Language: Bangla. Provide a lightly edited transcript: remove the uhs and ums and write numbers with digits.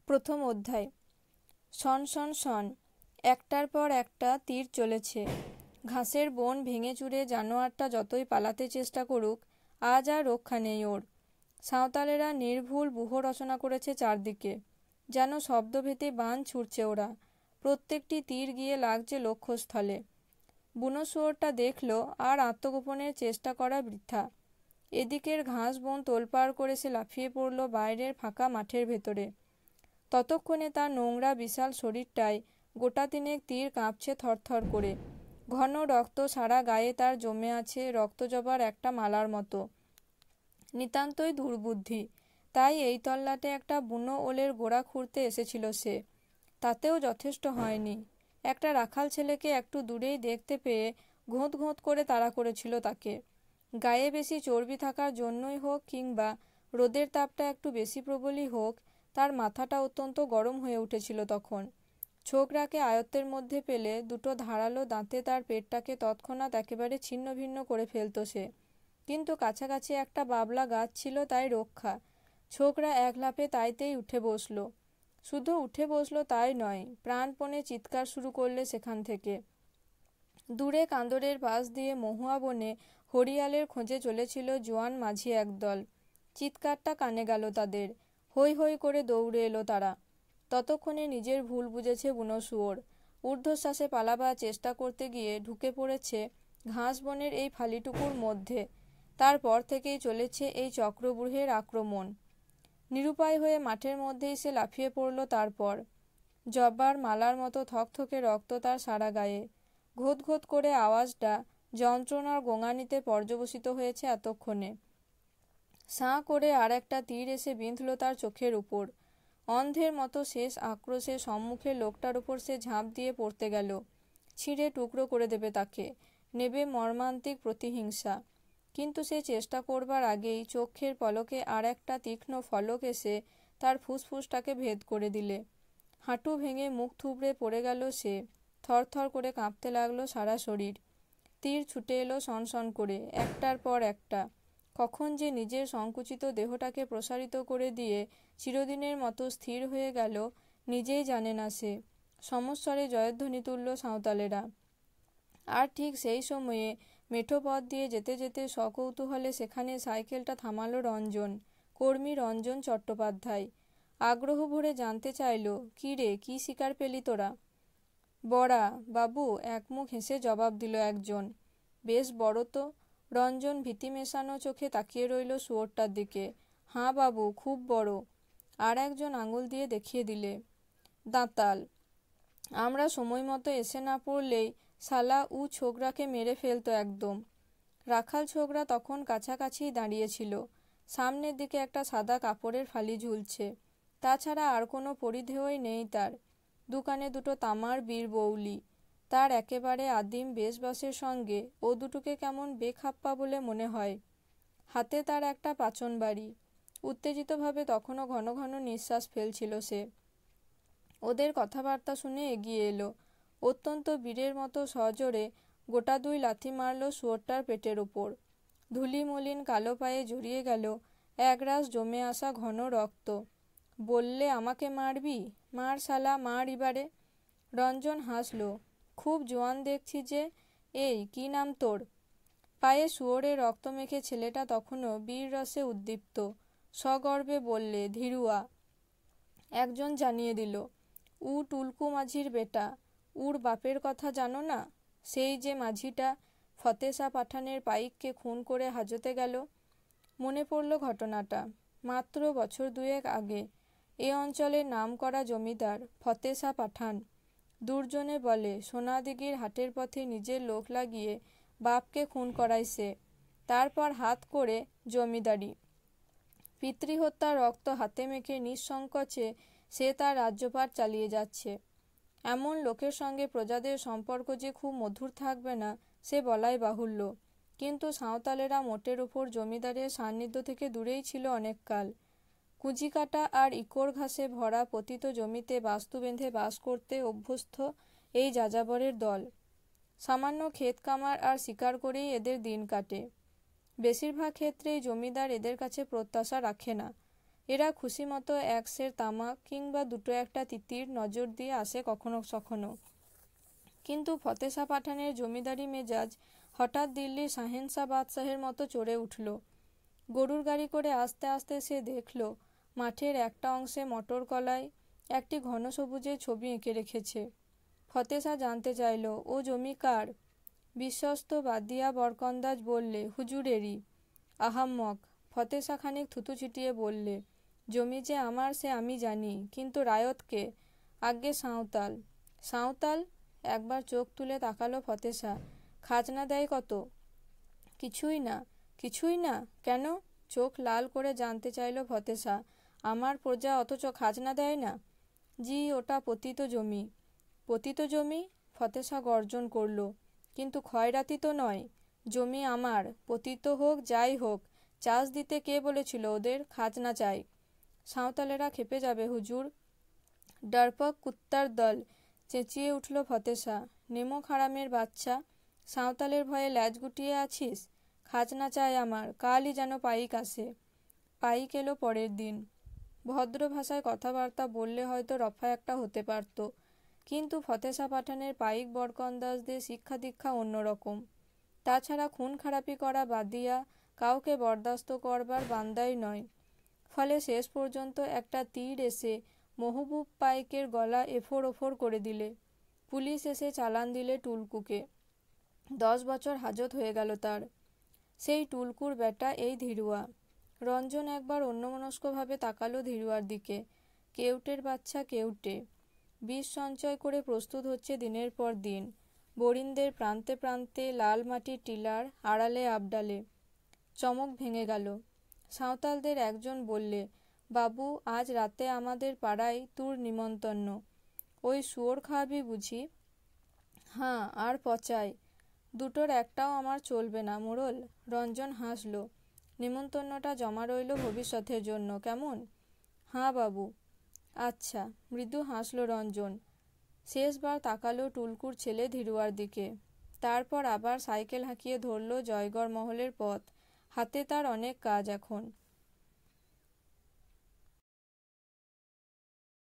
প্রথম অধ্যায়। শন শন শন, একটার পর একটা তীর চলেছে। ঘাসের বন ভেঙে চুরে জানোয়ারটা যতই পালাতে চেষ্টা করুক, আজ আর রক্ষা নেই ওর। সাঁওতালেরা নির্ভুল ব্যূহ রচনা করেছে চারদিকে, যেন শব্দভেদে বান ছুটছে ওরা। প্রত্যেকটি তীর গিয়ে লাগছে লক্ষ্যস্থলে। বুনো শুয়োরটা দেখল আর আত্মগোপনের চেষ্টা করা বৃথা। এদিকের ঘাস বন তোলপাড় করে সে লাফিয়ে পড়ল বাইরের ফাঁকা মাঠের ভেতরে। ততক্ষণে তার নোংরা বিশাল শরীরটায় গোটা তিনেক তীর কাঁপছে থরথর করে। ঘন রক্ত সারা গায়ে তার জমে আছে, রক্তজবার একটা মালার মতো। নিতান্তই দুর্বুদ্ধি, তাই এই তল্লাটে একটা বুনো ওলের গোড়া খুঁড়তে এসেছিল সে। তাতেও যথেষ্ট হয়নি। একটা রাখাল ছেলেকে একটু দূরেই দেখতে পেয়ে ঘোঁত ঘোঁত করে তাড়া করেছিল তাকে। গায়ে বেশি চর্বি থাকার জন্যই হোক কিংবা রোদের তাপটা একটু বেশি প্রবলই হোক, তার মাথাটা অত্যন্ত গরম হয়ে উঠেছিল তখন। ছোকরাকে আয়ত্তের মধ্যে পেলে দুটো ধারালো দাঁতে তার পেটটাকে তৎক্ষণাৎ একেবারে ছিন্ন ভিন্ন করে ফেলত সে। কিন্তু কাছাকাছি একটা বাবলা গাছ ছিল, তাই রক্ষা। ছোকরা এক লাফে তাইতেই উঠে বসল। শুধু উঠে বসলো তাই নয়, প্রাণপণে চিৎকার শুরু করলে সেখান থেকে। দূরে কান্দরের পাশ দিয়ে মহুয়া বনে হরিয়ালের খোঁজে চলেছিল জোয়ান মাঝি একদল। চিৎকারটা কানে গেল তাদের। হৈ হৈ করে দৌড়ে এলো তারা। ততক্ষণে নিজের ভুল বুঝেছে বুনো শুয়োর। ঊর্ধ্বশ্বাসে পালাবার চেষ্টা করতে গিয়ে ঢুকে পড়েছে ঘাস বনের এই ফালিটুকুর মধ্যে। তারপর থেকেই চলেছে এই চক্রব্যূহের আক্রমণ। নিরুপায় হয়ে মাঠের মধ্যেই সে লাফিয়ে পড়ল। তারপর জব্বার মালার মতো থকথকে রক্ত তার সারা গায়ে। ঘোত ঘোত করে আওয়াজটা যন্ত্রণার গোঙানিতে পর্যবসিত হয়েছে এতক্ষণে। সাঁ করে আর একটা তীর এসে বিঁধল তার চোখের উপর। অন্ধের মতো শেষ আক্রোশে সম্মুখের লোকটার উপর সে ঝাঁপ দিয়ে পড়তে গেল। ছিঁড়ে টুকরো করে দেবে তাকে, নেবে মর্মান্তিক প্রতিহিংসা। কিন্তু সে চেষ্টা করবার আগেই চোখের পলকে আর একটা তীক্ষ্ণ ফলক এসে তার ফুসফুসটাকে ভেদ করে দিলে। হাঁটু ভেঙে মুখ থুবড়ে পড়ে গেল সে। থরথর করে কাঁপতে লাগলো সারা শরীর। তীর ছুটে এলো সনসন করে, একটার পর একটা। কখন যে নিজের সংকুচিত দেহটাকে প্রসারিত করে দিয়ে চিরদিনের মতো স্থির হয়ে গেল নিজেই জানে না সে। সমস্বরে জয়ধ্বনি তুলল সাঁওতালেরা। আর ঠিক সেই সময়ে মেঠো পথ দিয়ে যেতে যেতে সকৌতূহলে সেখানে সাইকেলটা থামালো রঞ্জন, কর্মী রঞ্জন চট্টোপাধ্যায়। আগ্রহ ভরে জানতে চাইল, কী রে, কী শিকার পেলি তোরা? বড়া বাবু, একমুখ হেসে জবাব দিল একজন। বেশ বড় তো। রঞ্জন ভীতি মেশানো চোখে তাকিয়ে রইল শুয়োরটার দিকে। হাঁ বাবু, খুব বড়। আর একজন আঙুল দিয়ে দেখিয়ে দিলে। দাঁতাল। আমরা সময় মতো এসে না পড়লেই শালা উ ছোকরাকে মেরে ফেলতো একদম। রাখাল ছোকরা তখন কাছাকাছিই দাঁড়িয়েছিল। সামনের দিকে একটা সাদা কাপড়ের ফালি ঝুলছে। তাছাড়া আর কোনো পরিধেয়ই নেই তার। দোকানে দুটো তামার বীরবৌলি। তার একেবারে আদিম বেশবাসের সঙ্গে ও দুটোকে কেমন বেখাপ্পা বলে মনে হয়। হাতে তার একটা পাচন বাড়ি। উত্তেজিতভাবে তখনও ঘন ঘন নিঃশ্বাস ফেলছিল সে। ওদের কথাবার্তা শুনে এগিয়ে এলো। অত্যন্ত বীরের মতো সজোরে গোটা দুই লাথি মারল শুয়োরটার পেটের ওপর। ধূলি মলিন কালো পায়ে জড়িয়ে গেল একরাশ জমে আসা ঘন রক্ত। বললে আমাকে মারবি? মার শালা, মার এবারে। রঞ্জন হাসল। খুব জোয়ান দেখছি যে। এই, কি নাম তোর? পায়ে শুয়োরের রক্ত মেখে ছেলেটা তখনও বীর রসে উদ্দীপ্ত। সগর্বে বললে, ধীরুয়া। একজন জানিয়ে দিল, উ টুলকু মাঝির বেটা। উর বাপের কথা জানো না? সেই যে মাঝিটা ফতেশা পাঠানের পাইককে খুন করে হাজতে গেল। মনে পড়ল ঘটনাটা। মাত্র বছর দুয়েক আগে এ অঞ্চলের নামকরা জমিদার ফতেশা পাঠান দুর্জনে বলে সোনাদিঘির হাটের পথে নিজের লোক লাগিয়ে বাপকে খুন করায় সে। তারপর হাত করে জমিদারি। পিতৃহত্যার রক্ত হাতে মেখে নিঃসংকোচে সে তার রাজ্যপাট চালিয়ে যাচ্ছে। এমন লোকের সঙ্গে প্রজাদের সম্পর্ক যে খুব মধুর থাকবে না সে বলাই বাহুল্য। কিন্তু সাঁওতালেরা মোটের ওপর জমিদারের সান্নিধ্য থেকে দূরেই ছিল অনেককাল। কুঁজিকাটা আর ইকোর ঘাসে ভরা পতিত জমিতে বাস্তু বেঁধে বাস করতে অভ্যস্ত এই যাযাবরের দল। সামান্য ক্ষেত কামার আর শিকার করেই এদের দিন কাটে। বেশিরভাগ ক্ষেত্রেই জমিদার এদের কাছে প্রত্যাশা রাখে না। এরা খুশি মতো এক সের তামাক কিংবা দুটো একটা তিতির নজর দিয়ে আসে কখনো কখনো। কিন্তু ফতেশা পাঠানের জমিদারি মেজাজ হঠাৎ দিল্লির শাহেনশা বাদশাহের মতো চড়ে উঠল। গরুর গাড়ি করে আস্তে আস্তে সে দেখল মাঠের একটা অংশে মটর কলায় একটি ঘন সবুজের ছবি এঁকে রেখেছে। ফতেশা জানতে চাইল, ও জমি কার? বিশ্বস্ত বাদিয়া বরকন্দাজ বললে, হুজুরেরই। আহাম্মক! ফতেশা খানিক থুতু ছিটিয়ে বললে, জমি যে আমার সে আমি জানি, কিন্তু রায়ত কে? আজ্ঞে সাঁওতাল। সাঁওতাল? একবার চোখ তুলে তাকালো ফতেশা। খাজনা দেয় কত? কিছুই না। কিছুই না? কেন? চোখ লাল করে জানতে চাইল ফতেশা। আমার প্রজা অথচ খাজনা দেয় না? জি, ওটা পতিত জমি। পতিত জমি? ফতেশা গর্জন করল। কিন্তু খয়রাতি তো নয়। জমি আমার, পতিত হোক যাই হোক। চাষ দিতে কে বলেছিল ওদের খাজনা চাই? সাঁওতালেরা খেপে যাবে হুজুর। ডারপক কুত্তার দল, চেঁচিয়ে উঠল ফতেশা। নেমো হারামের বাচ্চা, সাঁওতালের ভয়ে ল্যাজ গুটিয়ে আছিস? খাজনা চাই আমার, কালই যেন পাইক আসে। পাইক এলো পরের দিন। ভদ্র ভাষায় কথাবার্তা বললে হয়তো রফা একটা হতে পারত, কিন্তু ফতেশা পাঠানের পাইক বরকন্দাজদের শিক্ষা দীক্ষা অন্যরকম। তাছাড়া খুন খারাপি করা বাদিয়া কাউকে বরদাস্ত করবার বান্দাই নয়। ফলে শেষ পর্যন্ত একটা তীর এসে মহবুব পাইকের গলা এফোড় ওফোড় করে দিলে। পুলিশ এসে চালান দিলে টুলকুকে। 10 বছর হাজত হয়ে গেল তার। সেই টুলকুর বেটা এই ধীরুয়া। রঞ্জন একবার অন্যমনস্কভাবে তাকালো ধীরুয়ার দিকে। কেউটের বাচ্চা কেউটে। বিষ সঞ্চয় করে প্রস্তুত হচ্ছে দিনের পর দিন। বরিন্দের প্রান্তে প্রান্তে, লাল মাটির টিলার আড়ালে আবডালে। চমক ভেঙে গেল। সাঁওতালদের একজন বললে, বাবু, আজ রাতে আমাদের পাড়ায় তোর নিমন্তন্ন। ওই শুয়োর খাওয়াবি বুঝি? হাঁ, আর পচায়। দুটোর একটাও আমার চলবে না মোড়ল। রঞ্জন হাসল। নিমন্তন্নটা জমা রইল ভবিষ্যতের জন্য, কেমন? হাঁ বাবু। আচ্ছা। মৃদু হাসল রঞ্জন। শেষবার তাকালো টুলকুর ছেলে ধীরুয়ার দিকে। তারপর আবার সাইকেল হাঁকিয়ে ধরল জয়গড় মহলের পথ। হাতে তার অনেক কাজ এখন।